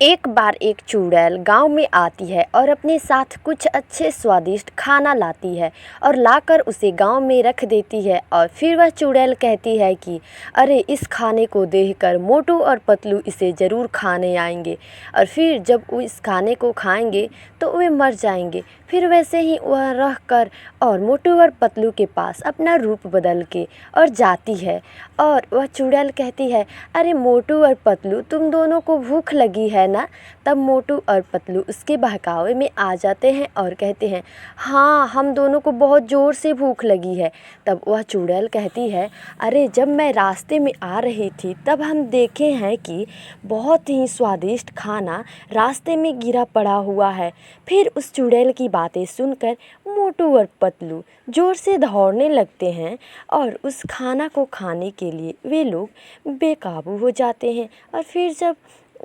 एक बार एक चुड़ैल गांव में आती है और अपने साथ कुछ अच्छे स्वादिष्ट खाना लाती है और लाकर उसे गांव में रख देती है। और फिर वह चुड़ैल कहती है कि अरे, इस खाने को देखकर मोटू और पतलू इसे ज़रूर खाने आएंगे और फिर जब वो इस खाने को खाएंगे तो वे मर जाएंगे। फिर वैसे ही वह रह कर और मोटू और पतलू के पास अपना रूप बदल के और जाती है। और वह चुड़ैल कहती है, अरे मोटू और पतलू, तुम दोनों को भूख लगी है ना। तब मोटू और पतलू उसके बहकावे में आ जाते हैं और कहते हैं, हाँ, हम दोनों को बहुत ज़ोर से भूख लगी है। तब वह चुड़ैल कहती है, अरे, जब मैं रास्ते में आ रही थी तब हम देखे हैं कि बहुत ही स्वादिष्ट खाना रास्ते में गिरा पड़ा हुआ है। फिर उस चुड़ैल की बातें सुनकर मोटू और पतलू ज़ोर से दौड़ने लगते हैं और उस खाना को खाने के लिए वे लोग बेकाबू हो जाते हैं। और फिर जब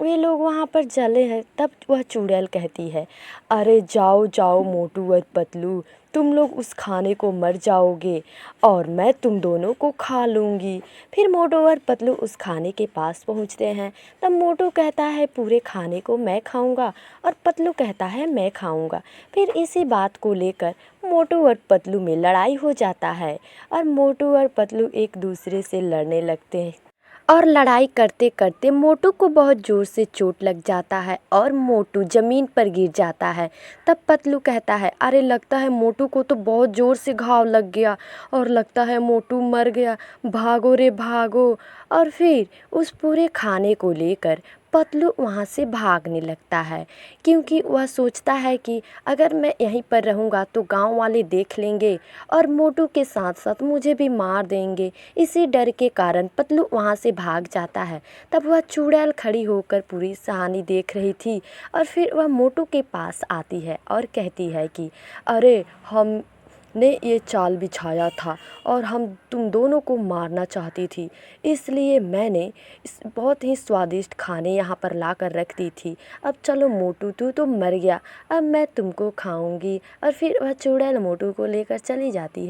वे लोग वहाँ पर चले हैं तब वह चुड़ैल कहती है, अरे जाओ जाओ मोटू और पतलू, तुम लोग उस खाने को मर जाओगे और मैं तुम दोनों को खा लूँगी। फिर मोटू और पतलू उस खाने के पास पहुँचते हैं। तब मोटू कहता है, पूरे खाने को मैं खाऊंगा, और पतलू कहता है मैं खाऊंगा। फिर इसी बात को लेकर मोटू और पतलू में लड़ाई हो जाता है और मोटू और पतलू एक दूसरे से लड़ने लगते हैं। और लड़ाई करते करते मोटू को बहुत ज़ोर से चोट लग जाता है और मोटू ज़मीन पर गिर जाता है। तब पतलू कहता है, अरे, लगता है मोटू को तो बहुत ज़ोर से घाव लग गया और लगता है मोटू मर गया, भागो रे भागो। और फिर उस पूरे खाने को लेकर पतलू वहाँ से भागने लगता है, क्योंकि वह सोचता है कि अगर मैं यहीं पर रहूँगा तो गांव वाले देख लेंगे और मोटू के साथ साथ मुझे भी मार देंगे। इसी डर के कारण पतलू वहाँ से भाग जाता है। तब वह चुड़ैल खड़ी होकर पूरी कहानी देख रही थी और फिर वह मोटू के पास आती है और कहती है कि अरे, हम ने ये चाल बिछाया था और हम तुम दोनों को मारना चाहती थी, इसलिए मैंने इस बहुत ही स्वादिष्ट खाने यहाँ पर ला कर रख दी थी। अब चलो मोटू, तू तो मर गया, अब मैं तुमको खाऊंगी। और फिर वह चुड़ैल मोटू को लेकर चली जाती है।